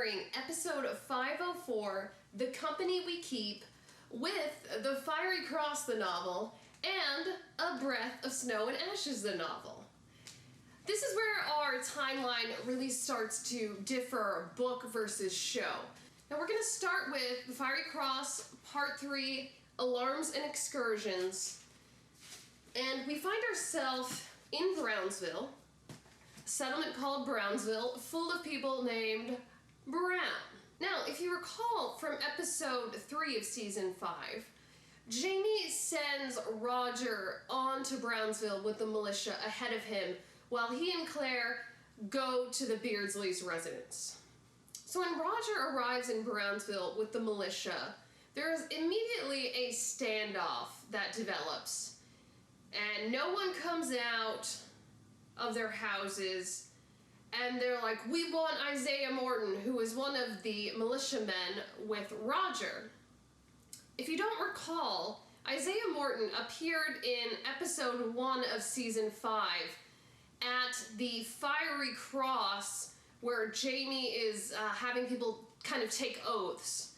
airing episode 504, The Company We Keep, with The Fiery Cross, the novel, and A Breath of Snow and Ashes, the novel. This is where our timeline really starts to differ, book versus show. Now we're going to start with The Fiery Cross, Part 3, Alarms and Excursions. And we find ourselves in Brownsville, a settlement called Brownsville, full of people named Brown. Now, if you recall from episode 3 of season 5, Jamie sends Roger on to Brownsville with the militia ahead of him while he and Claire go to the Beardsleys' residence. So when Roger arrives in Brownsville with the militia, there is immediately a standoff that develops, and no one comes out of their houses, and they're like, we want Isaiah Morton, who is one of the militiamen with Roger. If you don't recall, Isaiah Morton appeared in episode 1 of season 5 at the Fiery Cross, where Jamie is having people kind of take oaths,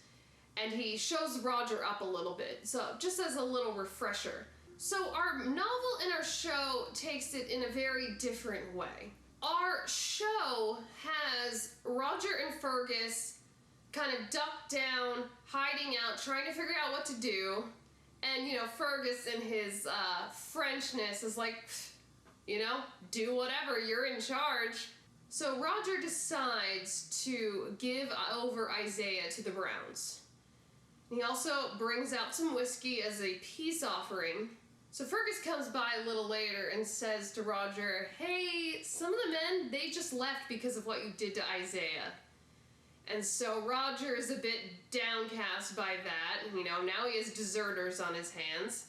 and he shows Roger up a little bit, so just as a little refresher. So our novel and our show takes it in a very different way. Our show has Roger and Fergus kind of ducked down, hiding out, trying to figure out what to do, and Fergus in his Frenchness is like, do whatever, you're in charge. So Roger decides to give over Isaiah to the Browns. He also brings out some whiskey as a peace offering. So Fergus comes by a little later and says to Roger, hey, some of the men, they just left because of what you did to Isaiah. And so Roger is a bit downcast by that. Now he has deserters on his hands.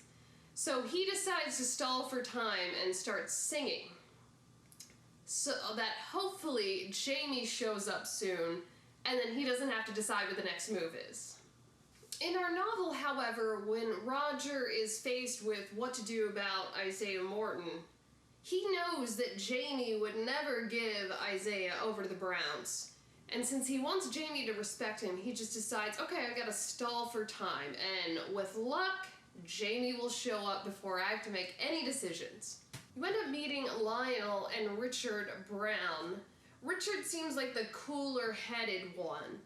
So he decides to stall for time and starts singing, so that hopefully Jamie shows up soon, and then he doesn't have to decide what the next move is. In our novel, however, when Roger is faced with what to do about Isaiah Morton, he knows that Jamie would never give Isaiah over to the Browns. And since he wants Jamie to respect him, he just decides, okay, I gotta stall for time, and with luck, Jamie will show up before I have to make any decisions. You end up meeting Lionel and Richard Brown. Richard seems like the cooler-headed one,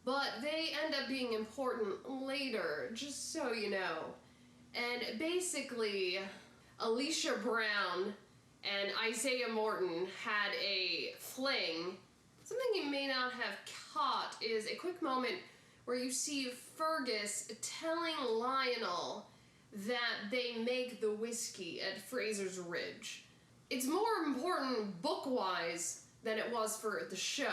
but they end up being important later, just so you know. And basically, Alicia Brown and Isaiah Morton had a fling. Something you may not have caught is a quick moment where you see Fergus telling Lionel that they make the whiskey at Fraser's Ridge. It's more important book-wise than it was for the show,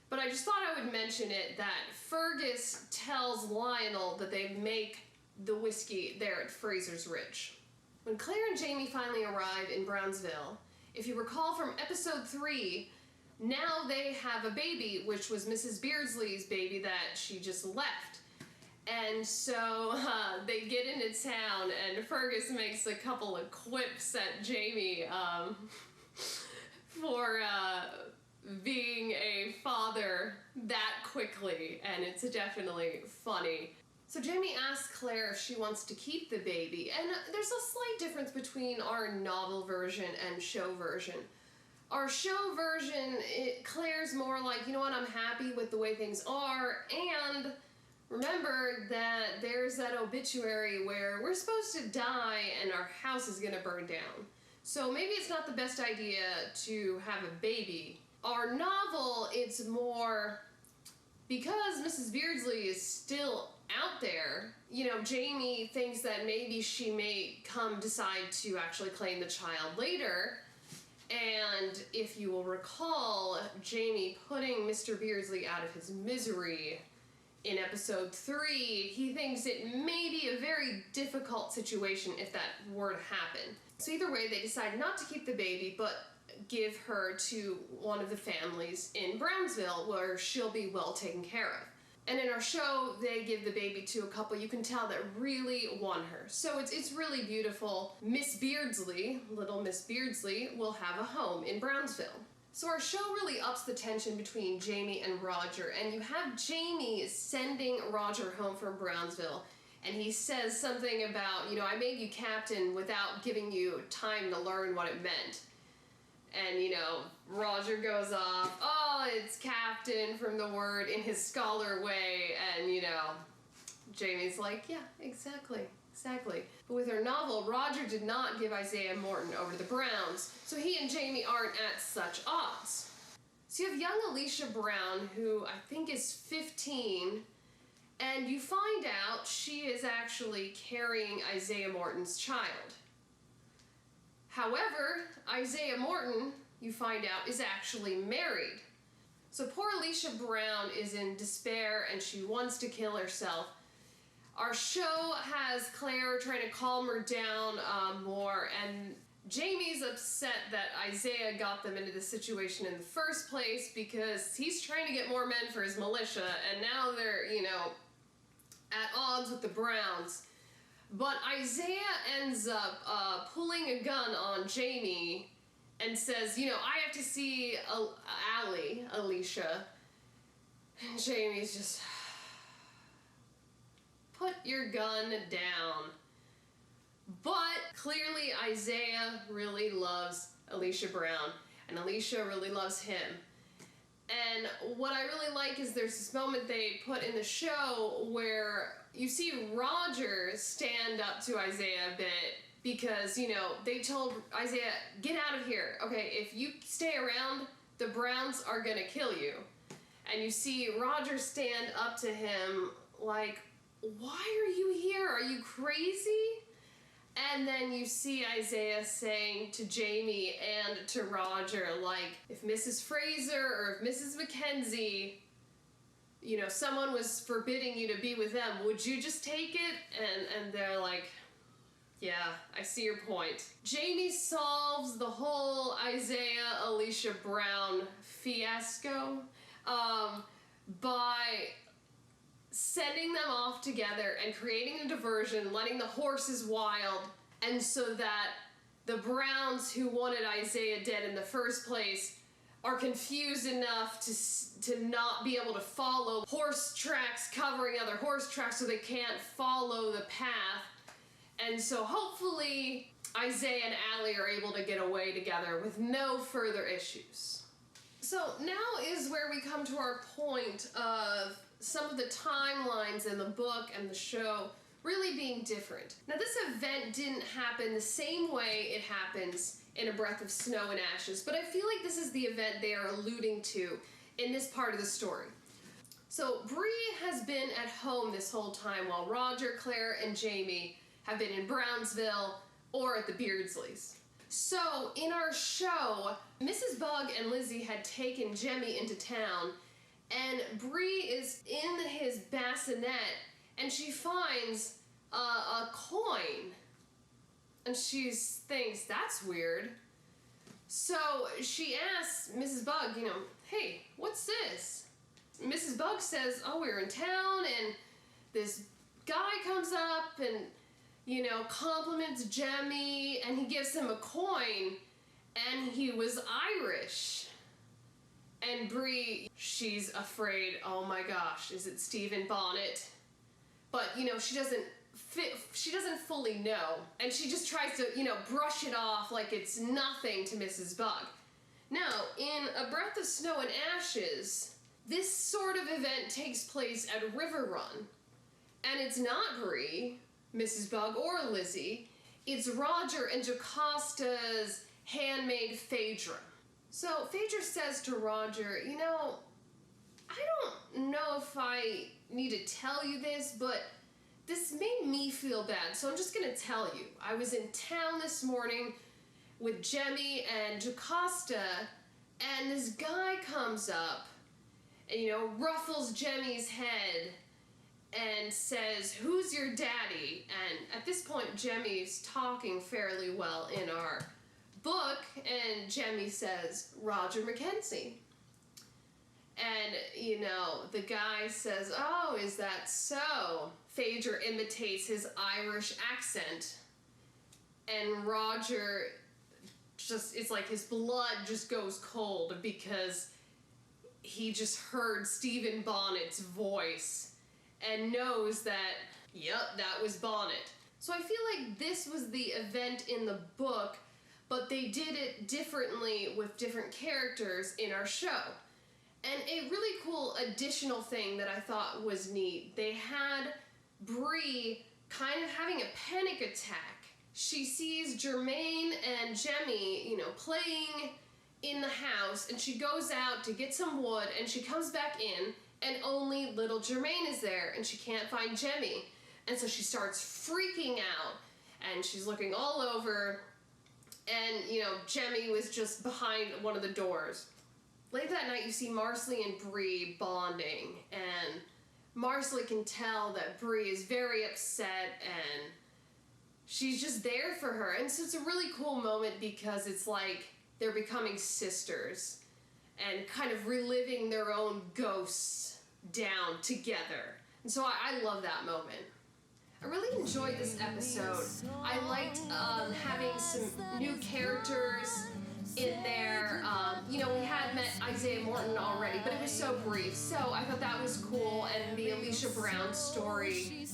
but I just thought I would mention it, that Fergus tells Lionel that they make the whiskey there at Fraser's Ridge. When Claire and Jamie finally arrive in Brownsville, if you recall from episode 3, now they have a baby, which was Mrs. Beardsley's baby that she just left. And so they get into town, and Fergus makes a couple of quips at Jamie for being a father that quickly, and it's definitely funny. So Jamie asks Claire if she wants to keep the baby, and there's a slight difference between our novel version and show version. Our show version, Claire's more like, you know what, I'm happy with the way things are, and remember that there's that obituary where we're supposed to die and our house is gonna burn down. So maybe it's not the best idea to have a baby. Our novel, it's more, because Mrs. Beardsley is still out there, Jamie thinks that maybe she may decide to actually claim the child later. And if you will recall, Jamie putting Mr. Beardsley out of his misery in episode 3, he thinks it may be a very difficult situation if that were to happen. So either way, they decide not to keep the baby, but give her to one of the families in Brownsville where she'll be well taken care of. And in our show, they give the baby to a couple you can tell that really want her. So it's really beautiful. Miss Beardsley, little Miss Beardsley, will have a home in Brownsville. So our show really ups the tension between Jamie and Roger, and you have Jamie sending Roger home from Brownsville, and he says something about, you know, I made you captain without giving you time to learn what it meant. And, you know, Roger goes off, oh, it's captain from the word in his scholar way, and, you know, Jamie's like, yeah, exactly. But with her novel, Roger did not give Isaiah Morton over to the Browns, so he and Jamie aren't at such odds. So you have young Alicia Brown, who I think is 15, and you find out she is actually carrying Isaiah Morton's child. However, Isaiah Morton, you find out, is actually married. So poor Alicia Brown is in despair and she wants to kill herself. Our show has Claire trying to calm her down more, and Jamie's upset that Isaiah got them into this situation in the first place because he's trying to get more men for his militia, and now they're, you know, at odds with the Browns. But Isaiah ends up pulling a gun on Jamie and says, you know, I have to see Alicia. And Jamie's just, put your gun down. But clearly Isaiah really loves Alicia Brown, and Alicia really loves him. And what I really like is there's this moment they put in the show where you see Roger stand up to Isaiah a bit because, you know, they told Isaiah, get out of here. Okay, if you stay around, the Browns are gonna kill you. And you see Roger stand up to him like, why are you here? Are you crazy? And then you see Isaiah saying to Jamie and to Roger, like, if Mrs. Fraser or if Mrs. Mackenzie, you know, someone was forbidding you to be with them, would you just take it? And they're like, yeah, I see your point. Jamie solves the whole Isaiah Alicia Brown fiasco by sending them off together and creating a diversion, letting the horses wild, and so that the Browns who wanted Isaiah dead in the first place are confused enough to not be able to follow horse tracks covering other horse tracks, so they can't follow the path. And so hopefully Isaiah and Allie are able to get away together with no further issues. So now is where we come to our point of some of the timelines in the book and the show really being different. Now, this event didn't happen the same way it happens in A Breath of Snow and Ashes, but I feel like this is the event they are alluding to in this part of the story. So Bree has been at home this whole time while Roger, Claire, and Jamie have been in Brownsville or at the Beardsleys. So in our show, Mrs. Bug and Lizzie had taken Jemmy into town, and Bree is in his bassinet, and she finds a coin, and she thinks, that's weird. So she asks Mrs. Bug, you know, hey, what's this? Mrs. Bug says, oh, we're in town, and this guy comes up and, you know, compliments Jemmy, and he gives him a coin, and he was Irish. And Bree, she's afraid, oh my gosh, is it Stephen Bonnet? But, you know, she doesn't fully know, and she just tries to, you know, brush it off like it's nothing to Mrs. Bug. Now, in A Breath of Snow and Ashes, this sort of event takes place at River Run, and it's not Bree, Mrs. Bug, or Lizzie, it's Roger and Jocasta's handmaid Phaedra. So Phaedra says to Roger, you know, I don't know if I need to tell you this, but this made me feel bad, so I'm just gonna tell you. I was in town this morning with Jemmy and Jocasta, and this guy comes up and, you know, ruffles Jemmy's head and says, who's your daddy? And at this point, Jemmy's talking fairly well in our book, and Jemmy says, Roger Mackenzie. And, you know, the guy says, oh, is that so? Phaedra imitates his Irish accent, and Roger it's like his blood just goes cold because he just heard Stephen Bonnet's voice and knows that, yep, that was Bonnet. So I feel like this was the event in the book, but they did it differently with different characters in our show. And a really cool additional thing that I thought was neat, they had Bree kind of having a panic attack. She sees Jermaine and Jemmy, playing in the house, and she goes out to get some wood, and she comes back in, and only little Jermaine is there, and she can't find Jemmy. And so she starts freaking out, and she's looking all over, and, Jemmy was just behind one of the doors. Late that night, you see Marcelly and Bree bonding, and Marcelly can tell that Bree is very upset, and she's just there for her. And so it's a really cool moment because it's like they're becoming sisters and kind of reliving their own ghosts down together. And so I love that moment. I really enjoyed this episode. I liked having some new characters in there. We had met Isaiah Morton already, but it was so brief. So I thought that was cool. And the Alicia Brown story.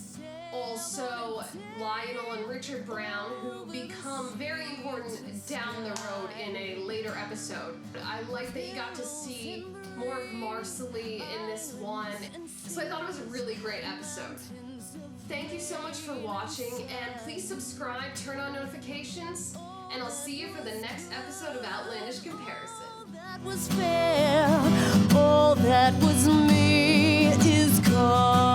Also, Lionel and Richard Brown, who become very important down the road in a later episode. I like that you got to see more of Marcelly in this one. So I thought it was a really great episode. Thank you so much for watching, and please subscribe, turn on notifications, and I'll see you for the next episode of Outlandish Comparison. That was fair, all that was me is gone.